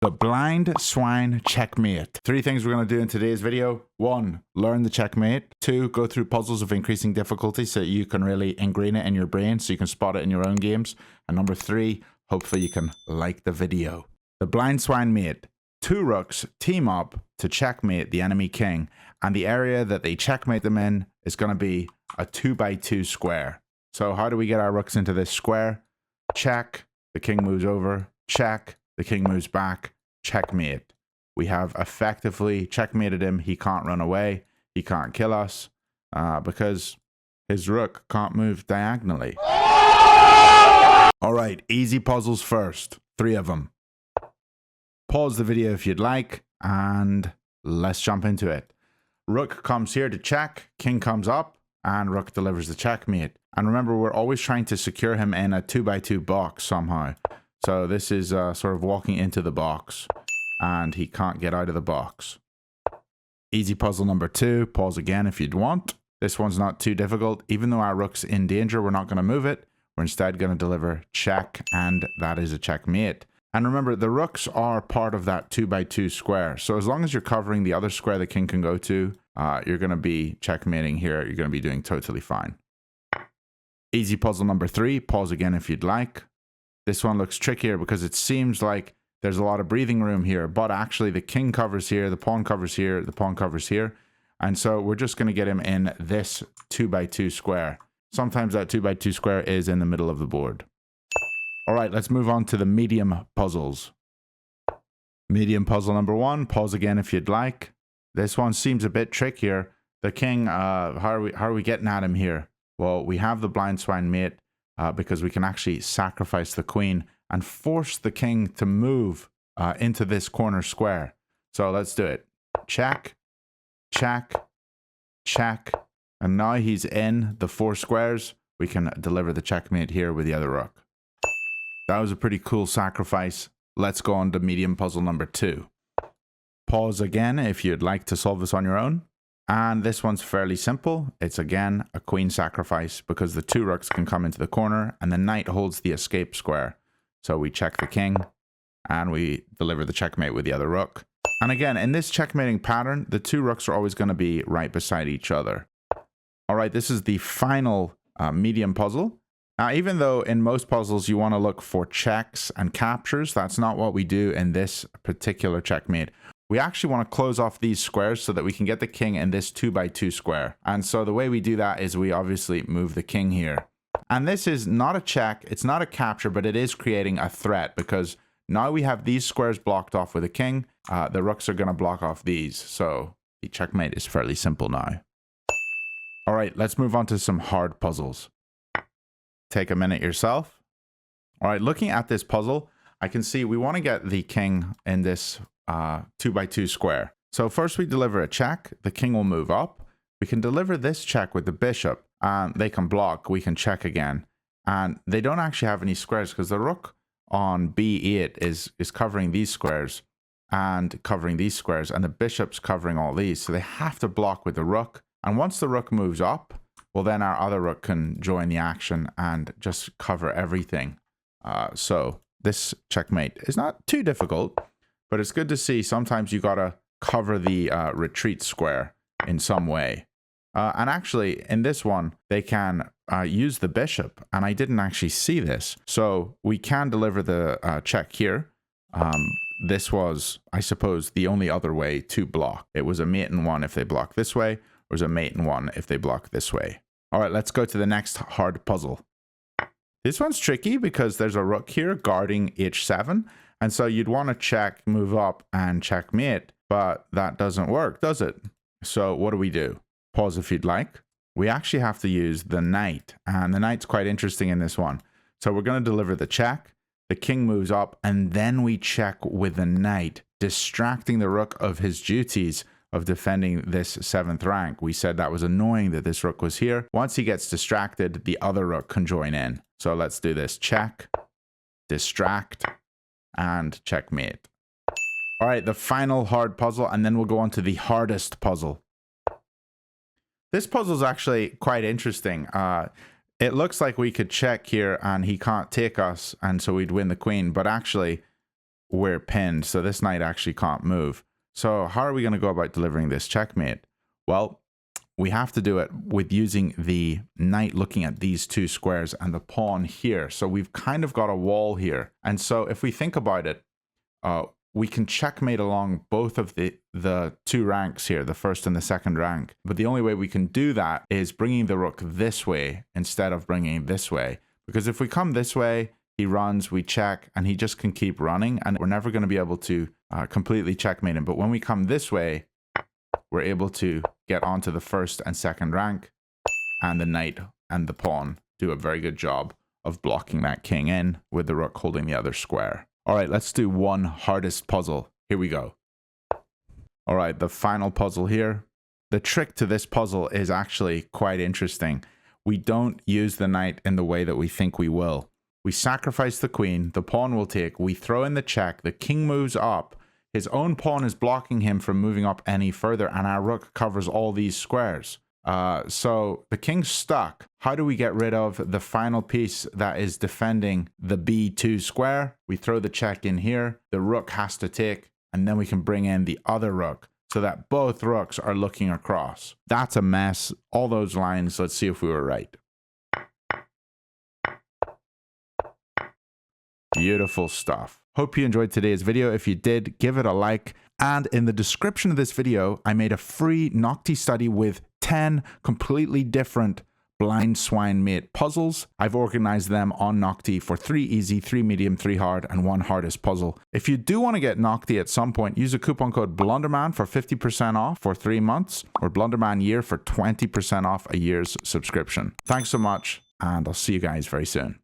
The Blind Swine Checkmate. 3 things we're going to do in today's video. 1, learn the checkmate. 2, go through puzzles of increasing difficulty so you can really ingrain it in your brain so you can spot it in your own games. And number 3, hopefully you can like the video. The Blind Swine Mate. 2 rooks team up to checkmate the enemy king, and the area that they checkmate them in is going to be a 2x2 square. So how do we get our rooks into this square? Check, the king moves over, check, the king moves back, checkmate. We have effectively checkmated him. He can't run away. He can't kill us because his rook can't move diagonally. All right, easy puzzles first. 3 of them. Pause the video if you'd like, and let's jump into it. Rook comes here to check, king comes up, and rook delivers the checkmate. And remember, we're always trying to secure him in a 2x2 box somehow. So this is sort of walking into the box, and he can't get out of the box. Easy puzzle number 2. Pause again if you'd want. This one's not too difficult. Even though our rook's in danger, we're not going to move it. We're instead going to deliver check, and that is a checkmate. And remember, the rooks are part of that 2x2 square. So as long as you're covering the other square the king can go to, you're going to be checkmating here. You're going to be doing totally fine. Easy puzzle number 3. Pause again if you'd like. This one looks trickier because it seems like there's a lot of breathing room here, but actually the king covers here, the pawn covers here, the pawn covers here. And so we're just going to get him in this 2x2 square. Sometimes that 2x2 square is in the middle of the board. All right, let's move on to the medium puzzles. Medium puzzle number 1. Pause again if you'd like. This one seems a bit trickier. The king, how are we getting at him here? Well, we have the Blind Swine Mate because we can actually sacrifice the queen and force the king to move into this corner square. So let's do it. Check, check, check. And now he's in the 4 squares. We can deliver the checkmate here with the other rook. That was a pretty cool sacrifice. Let's go on to medium puzzle number 2. Pause again if you'd like to solve this on your own. And this one's fairly simple. It's again a queen sacrifice because the 2 rooks can come into the corner and the knight holds the escape square. So we check the king and we deliver the checkmate with the other rook. And again, in this checkmating pattern, the 2 rooks are always going to be right beside each other. All right, this is the final medium puzzle. Now, even though in most puzzles you want to look for checks and captures, that's not what we do in this particular checkmate. We actually want to close off these squares so that we can get the king in this 2x2 square. And so the way we do that is we obviously move the king here. And this is not a check, it's not a capture, but it is creating a threat because now we have these squares blocked off with a king. The rooks are going to block off these. So the checkmate is fairly simple now. All right, let's move on to some hard puzzles. Take a minute yourself. All right, looking at this puzzle, I can see we want to get the king in this 2x2 square. So first we deliver a check. The king will move up. We can deliver this check with the bishop. They can block. We can check again. And they don't actually have any squares because the rook on b8 is covering these squares and covering these squares. And the bishop's covering all these. So they have to block with the rook. And once the rook moves up, well, then our other rook can join the action and just cover everything. So this checkmate is not too difficult, but it's good to see sometimes you got to cover the retreat square in some way. And actually, in this one, they can use the bishop, and I didn't actually see this. So we can deliver the check here. This was, I suppose, the only other way to block. It was a mate in 1 if they block this way. There's a mate in 1 if they block this way. All right, let's go to the next hard puzzle. This one's tricky because there's a rook here guarding h7. And so you'd want to check, move up, and checkmate. But that doesn't work, does it? So what do? Pause if you'd like. We actually have to use the knight. And the knight's quite interesting in this one. So we're going to deliver the check. The king moves up, and then we check with the knight, distracting the rook of his duties of defending this 7th rank. We said that was annoying that this rook was here. Once he gets distracted, the other rook can join in. So let's do this. Check, distract, and checkmate. All right, the final hard puzzle, and then we'll go on to the hardest puzzle. This puzzle is actually quite interesting. It looks like we could check here and he can't take us, and so we'd win the queen. But actually, we're pinned, so this knight actually can't move. So how are we going to go about delivering this checkmate? Well, we have to do it with using the knight looking at these two squares and the pawn here. So we've kind of got a wall here. And so if we think about it, we can checkmate along both of the two ranks here, the first and the second rank. But the only way we can do that is bringing the rook this way instead of bringing it this way. Because if we come this way, he runs, we check, and he just can keep running, and we're never going to be able to completely checkmate him. But when we come this way, we're able to get onto the first and second rank, and the knight and the pawn do a very good job of blocking that king in with the rook holding the other square. All right, let's do one hardest puzzle. Here we go. All right, the final puzzle here. The trick to this puzzle is actually quite interesting. We don't use the knight in the way that we think we will. We sacrifice the queen, the pawn will take, we throw in the check, the king moves up, his own pawn is blocking him from moving up any further, and our rook covers all these squares. So the king's stuck. How do we get rid of the final piece that is defending the B2 square? We throw the check in here, the rook has to take, and then we can bring in the other rook so that both rooks are looking across. That's a mess. All those lines, let's see if we were right. Beautiful stuff. Hope you enjoyed today's video. If you did, give it a like. And in the description of this video, I made a free Noctie study with 10 completely different Blind Swine Mate puzzles. I've organized them on Noctie for 3 easy, 3 medium, 3 hard, and 1 hardest puzzle. If you do want to get Noctie at some point, use a coupon code Blunderman for 50% off for 3 months, or Blunderman Year for 20% off a year's subscription. Thanks so much, and I'll see you guys very soon.